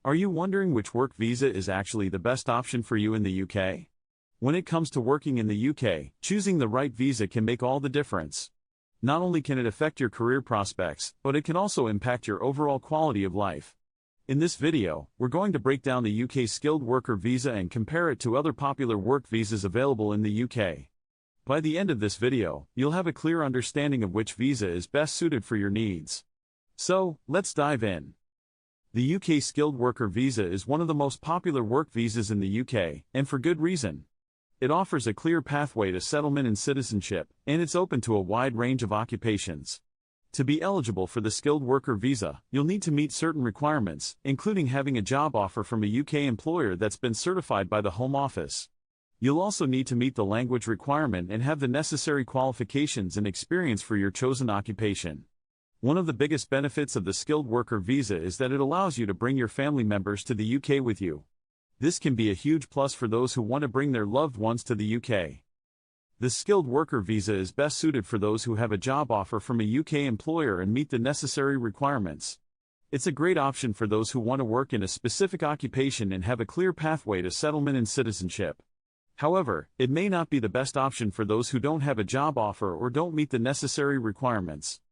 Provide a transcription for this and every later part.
Are you wondering which work visa is actually the best option for you in the UK? When it comes to working in the UK, choosing the right visa can make all the difference. Not only can it affect your career prospects, but it can also impact your overall quality of life. In this video, we're going to break down the UK skilled worker visa and compare it to other popular work visas available in the UK. By the end of this video, you'll have a clear understanding of which visa is best suited for your needs. So, let's dive in. The UK skilled worker visa is one of the most popular work visas in the UK, and for good reason. It offers a clear pathway to settlement and citizenship, and it's open to a wide range of occupations. To be eligible for the skilled worker visa, you'll need to meet certain requirements, including having a job offer from a UK employer that's been certified by the Home Office. You'll also need to meet the language requirement and have the necessary qualifications and experience for your chosen occupation. One of the biggest benefits of the skilled worker visa is that it allows you to bring your family members to the UK with you. This can be a huge plus for those who want to bring their loved ones to the UK. The skilled worker visa is best suited for those who have a job offer from a UK employer and meet the necessary requirements. It's a great option for those who want to work in a specific occupation and have a clear pathway to settlement and citizenship. However, it may not be the best option for those who don't have a job offer or don't meet the necessary requirements.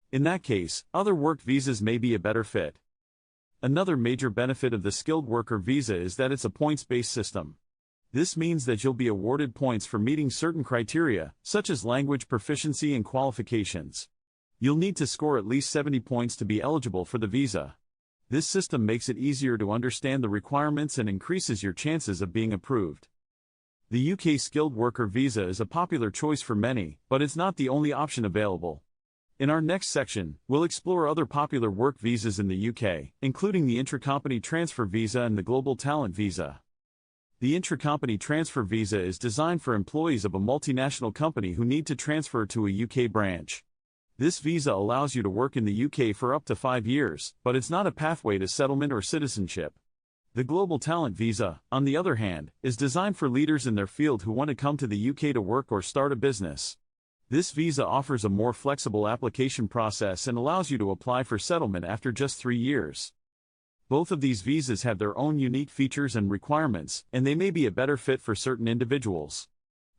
In that case, other work visas may be a better fit. Another major benefit of the skilled worker visa is that it's a points-based system. This means that you'll be awarded points for meeting certain criteria, such as language proficiency and qualifications. You'll need to score at least 70 points to be eligible for the visa. This system makes it easier to understand the requirements and increases your chances of being approved. The UK skilled worker visa is a popular choice for many, but it's not the only option available. In our next section, we'll explore other popular work visas in the UK, including the intra-company transfer visa and the global talent visa. The intra-company transfer visa is designed for employees of a multinational company who need to transfer to a UK branch. This visa allows you to work in the UK for up to 5 years, but it's not a pathway to settlement or citizenship. The global talent visa, on the other hand, is designed for leaders in their field who want to come to the UK to work or start a business. This visa offers a more flexible application process and allows you to apply for settlement after just 3 years. Both of these visas have their own unique features and requirements, and they may be a better fit for certain individuals.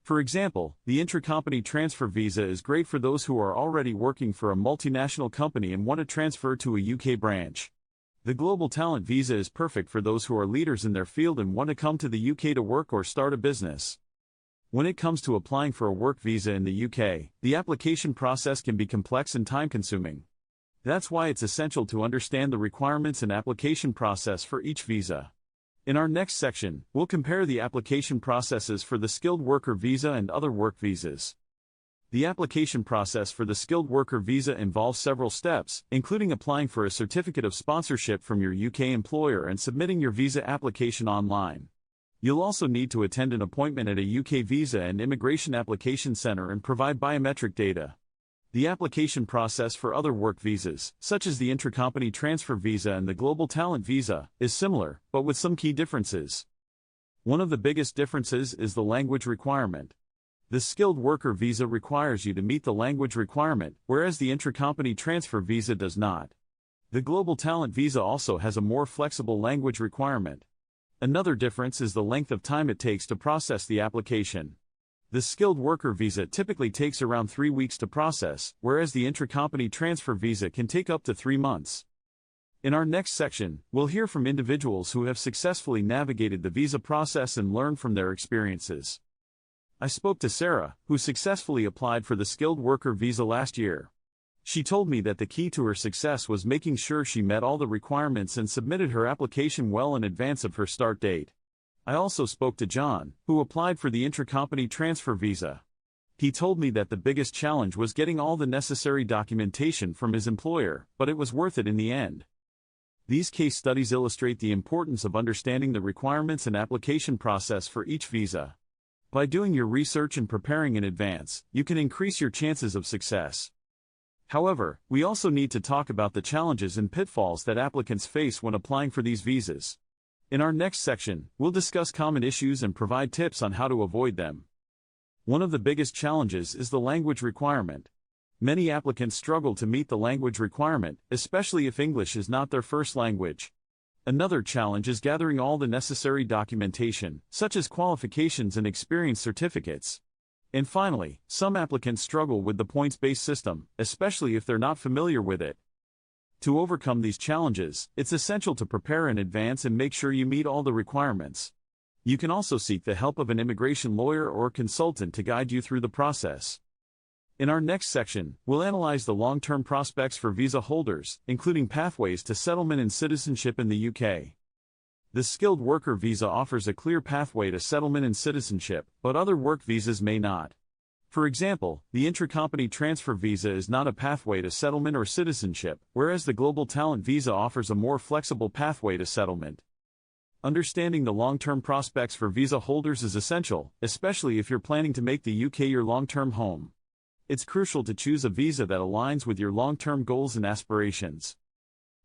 For example, the intra-company transfer visa is great for those who are already working for a multinational company and want to transfer to a UK branch. The global talent visa is perfect for those who are leaders in their field and want to come to the UK to work or start a business. When it comes to applying for a work visa in the UK, the application process can be complex and time-consuming. That's why it's essential to understand the requirements and application process for each visa. In our next section, we'll compare the application processes for the skilled worker visa and other work visas. The application process for the skilled worker visa involves several steps, including applying for a certificate of sponsorship from your UK employer and submitting your visa application online. You'll also need to attend an appointment at a UK visa and immigration application center and provide biometric data. The application process for other work visas, such as the intra-company transfer visa and the global talent visa, is similar, but with some key differences. One of the biggest differences is the language requirement. The skilled worker visa requires you to meet the language requirement, whereas the intra-company transfer visa does not. The global talent visa also has a more flexible language requirement. Another difference is the length of time it takes to process the application. The skilled worker visa typically takes around 3 weeks to process, whereas the intra-company transfer visa can take up to 3 months. In our next section, we'll hear from individuals who have successfully navigated the visa process and learn from their experiences. I spoke to Sarah, who successfully applied for the skilled worker visa last year. She told me that the key to her success was making sure she met all the requirements and submitted her application well in advance of her start date. I also spoke to John, who applied for the intra-company transfer visa. He told me that the biggest challenge was getting all the necessary documentation from his employer, but it was worth it in the end. These case studies illustrate the importance of understanding the requirements and application process for each visa. By doing your research and preparing in advance, you can increase your chances of success. However, we also need to talk about the challenges and pitfalls that applicants face when applying for these visas. In our next section, we'll discuss common issues and provide tips on how to avoid them. One of the biggest challenges is the language requirement. Many applicants struggle to meet the language requirement, especially if English is not their first language. Another challenge is gathering all the necessary documentation, such as qualifications and experience certificates. And finally, some applicants struggle with the points-based system, especially if they're not familiar with it. To overcome these challenges, it's essential to prepare in advance and make sure you meet all the requirements. You can also seek the help of an immigration lawyer or consultant to guide you through the process. In our next section, we'll analyze the long-term prospects for visa holders, including pathways to settlement and citizenship in the UK. The skilled worker visa offers a clear pathway to settlement and citizenship, but other work visas may not. For example, the intracompany transfer visa is not a pathway to settlement or citizenship, whereas the global talent visa offers a more flexible pathway to settlement. Understanding the long-term prospects for visa holders is essential, especially if you're planning to make the UK your long-term home. It's crucial to choose a visa that aligns with your long-term goals and aspirations.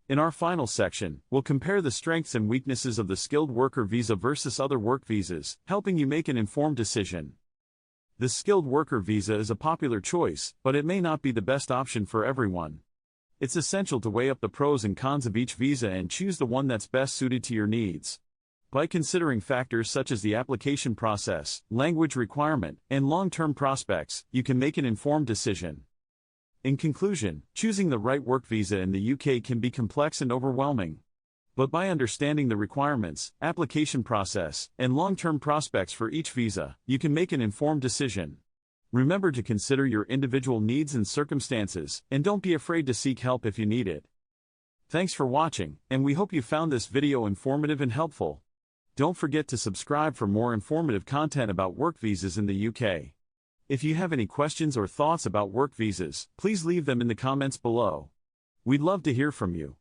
In our final section, we'll compare the strengths and weaknesses of the skilled worker visa versus other work visas, helping you make an informed decision. The skilled worker visa is a popular choice, but it may not be the best option for everyone. It's essential to weigh up the pros and cons of each visa and choose the one that's best suited to your needs. By considering factors such as the application process, language requirement, and long-term prospects, you can make an informed decision. In conclusion, choosing the right work visa in the UK can be complex and overwhelming. But by understanding the requirements, application process, and long-term prospects for each visa, you can make an informed decision. Remember to consider your individual needs and circumstances, and don't be afraid to seek help if you need it. Thanks for watching, and we hope you found this video informative and helpful. Don't forget to subscribe for more informative content about work visas in the UK. If you have any questions or thoughts about work visas, please leave them in the comments below. We'd love to hear from you.